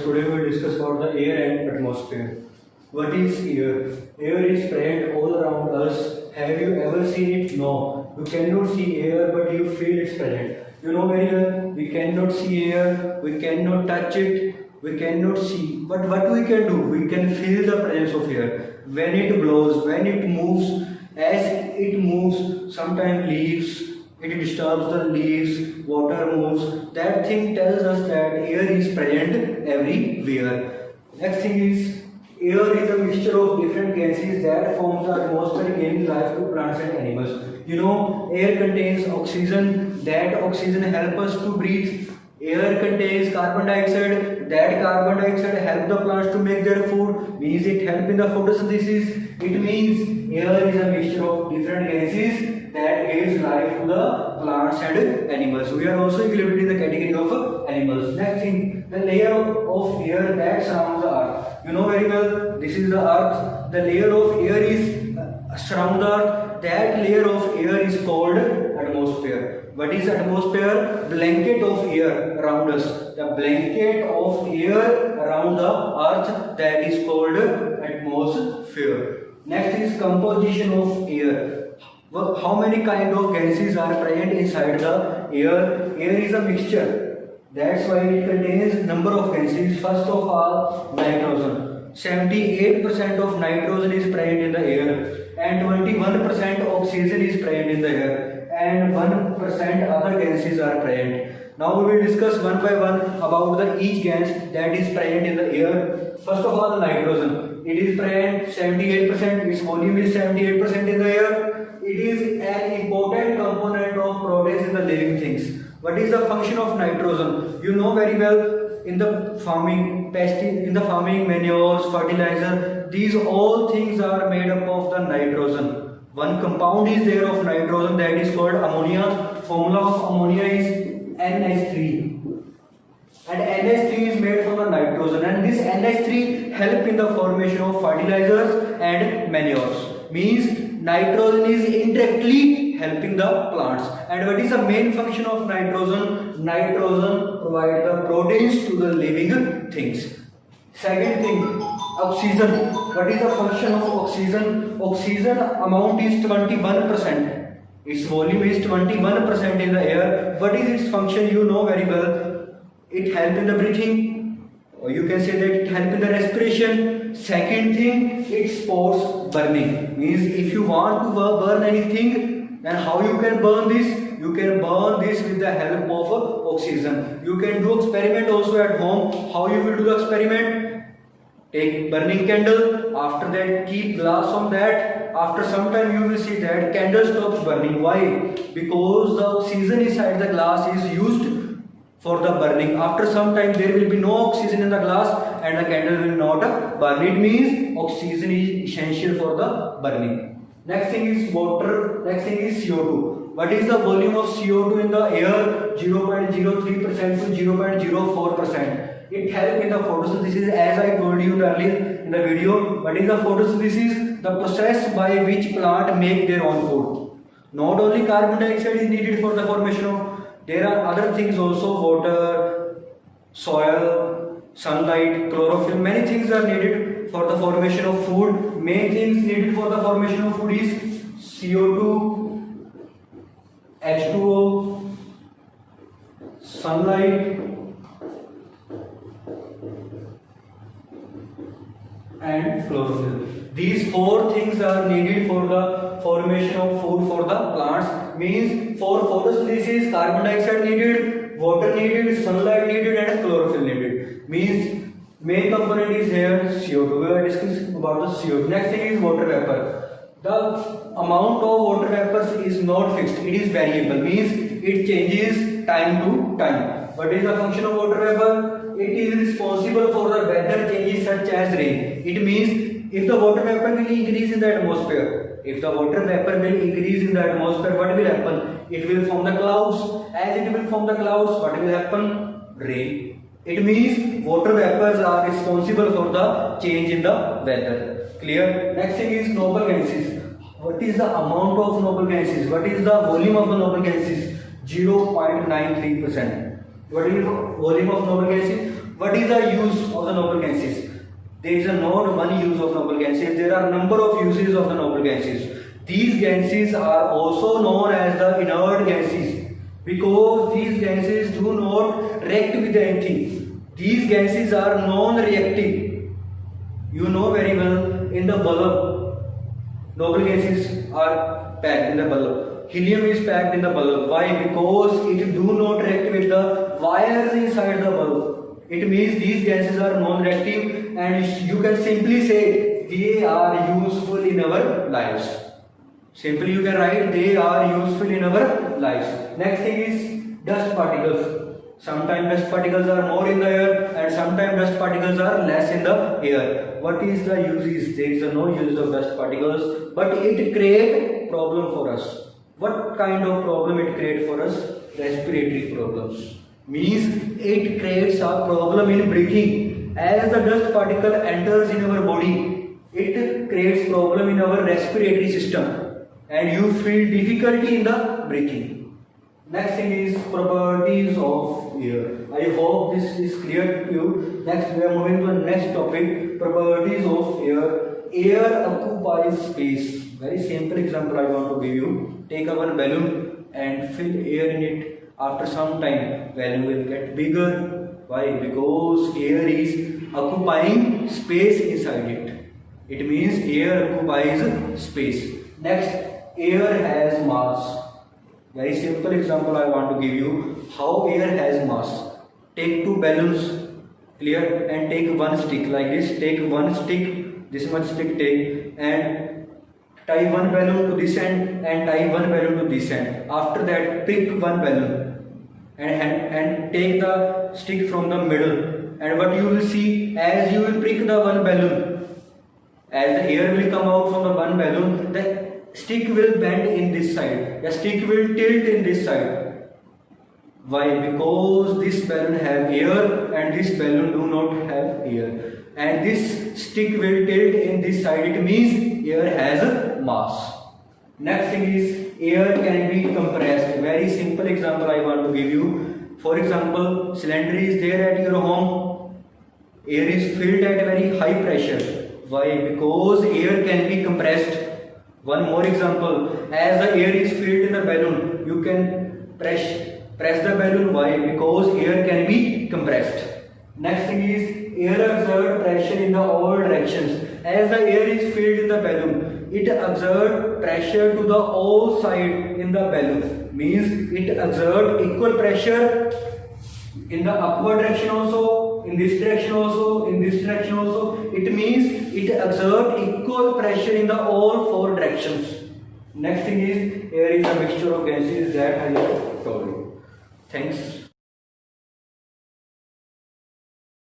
Today we will discuss about the air and atmosphere. What is air? Air is present all around us. Have you ever seen it? No. You cannot see air, but you feel it's present. You know very well, we cannot see air, we cannot touch it, we cannot see. But what we can do? We can feel the presence of air. When it blows, when it moves, as it moves, sometimes leaves, it disturbs the leaves, water moves. That thing tells us that air is present everywhere. Next thing is, air is a mixture of different gases that forms the atmosphere, giving life to plants and animals. You know, air contains oxygen. That oxygen helps us to breathe. Air contains carbon dioxide. That carbon dioxide helps the plants to make their food. Means it helps in the photosynthesis. It means air is a mixture of different gases that gives life to the plants and animals. We are also included in the category of animals. Next thing, the layer of air that surrounds the earth. You know very well, this is the earth. The layer of air is surround the earth. That layer of air is called atmosphere. What is atmosphere? Blanket of air around us. The blanket of air around the earth, that is called atmosphere. Next is composition of air. How many kind of gases are present inside the air? Air is a mixture. That's why it contains number of gases. First of all, nitrogen. 78% of nitrogen is present in the air, and 21% oxygen is present in the air, and 1% other gases are present. Now we will discuss one by one about the each gas that is present in the air. First of all, the nitrogen. It is present 78%. Its volume is 78% in the air. It is an important component of proteins in the living things. What is the function of nitrogen? You know very well, in the farming, manures, fertilizer, these all things are made up of the nitrogen. One compound is there of nitrogen, that is called ammonia. Formula of ammonia is NH3. And NH3 is made from the nitrogen, and this NH3 help in the formation of fertilizers and manures. Means nitrogen is indirectly helping the plants. And what is the main function of nitrogen? Nitrogen provides the proteins to the living things. Second thing, oxygen. What is the function of oxygen? Oxygen amount is 21%. Its volume is 21% in the air. What is its function? You know very well. It helps in the breathing, or you can say that it helps in the respiration. Second thing, it supports burning. Means if you want to burn anything, then how you can burn this? You can burn this with the help of oxygen. You can do experiment also at home. How you will do the experiment? Take burning candle. After that, keep glass on that. After some time, you will see that candle stops burning. Why? Because the oxygen inside the glass is used for the burning. After some time, there will be no oxygen in the glass and the candle will not burn. It means oxygen is essential for the burning. Next thing is water. Next thing is CO2. What is the volume of CO2 in the air? 0.03% to 0.04%. It helps in the photosynthesis, as I told you earlier in the video. What is the photosynthesis? The process by which plant make their own food. Not only carbon dioxide is needed for the formation of, there are other things also, water, soil, sunlight, chlorophyll. Many things are needed for the formation of food. Main things needed for the formation of food is CO2, H2O, sunlight, and chlorophyll. These four things are needed for the formation of food for the plants. Means for photosynthesis, carbon dioxide needed, water needed, sunlight needed, and chlorophyll needed. Means main component is here CO2. We are discussing about the CO2. Next thing is water vapor. The amount of water vapors is not fixed. It is variable. Means it changes time to time. What is the function of water vapor? It is responsible for the weather changes such as rain. It means if the water vapor will increase in the atmosphere, if the water vapor will increase in the atmosphere, what will happen? It will form the clouds. As it will form the clouds, what will happen? Rain. It means water vapors are responsible for the change in the weather. Clear? Next thing is noble gases. What is the amount of noble gases? What is the volume of the noble gases? 0.93%. What is the volume of noble gases? What is the use of the noble gases? There is not one use of noble gases. There are number of uses of the noble gases. These gases are also known as the inert gases because these gases do not react with anything. These gases are non-reactive. You know very well, in the bulb, noble gases are packed in the bulb. Helium is packed in the bulb. Why? Because it do not react with the wires inside the bulb. It means these gases are non-reactive, and you can simply say they are useful in our lives. Simply you can write they are useful in our lives. Next thing is dust particles. Sometimes dust particles are more in the air and sometimes dust particles are less in the air. What is the uses? There is no use of dust particles, but it create problem for us. What kind of problem it create for us? Respiratory problems. Means it creates a problem in breathing. As the dust particle enters in our body, it creates problem in our respiratory system and you feel difficulty in the breathing. Next thing is properties of air. I hope this is clear to you. Next we are moving to the next topic, properties of air. Air occupies space. Very simple example I want to give you. Take a one balloon and fill air in it. After some time, balloon will get bigger. Why? Because air is occupying space inside it. It means air occupies space. Next, air has mass. Very simple example I want to give you. How air has mass. Take two balloons, clear, and take one stick like this. Take one stick, this much stick take, and tie one balloon to this end and tie one balloon to this end. After that, pick one balloon and take the stick from the middle. And what you will see, as you will prick the one balloon, as the air will come out from the one balloon, the stick will bend in this side. The stick will tilt in this side. Why? Because this balloon have air and this balloon do not have air. And this stick will tilt in this side. It means air has mass. Next thing is air can be compressed. Very simple example I want to give you. For example, cylinder is there at your home. Air is filled at very high pressure. Why? Because air can be compressed. One more example. As the air is filled in the balloon, you can press the balloon. Why? Because air can be compressed. Next thing is air exerts pressure in the all directions. As the air is filled in the balloon, it exerts pressure to the all side in the balloon. Means it exerts equal pressure in the upward direction also, in this direction also, in this direction also. It means it exerts equal pressure in the all four directions. Next thing is air is a mixture of gases that I have told you. Thanks.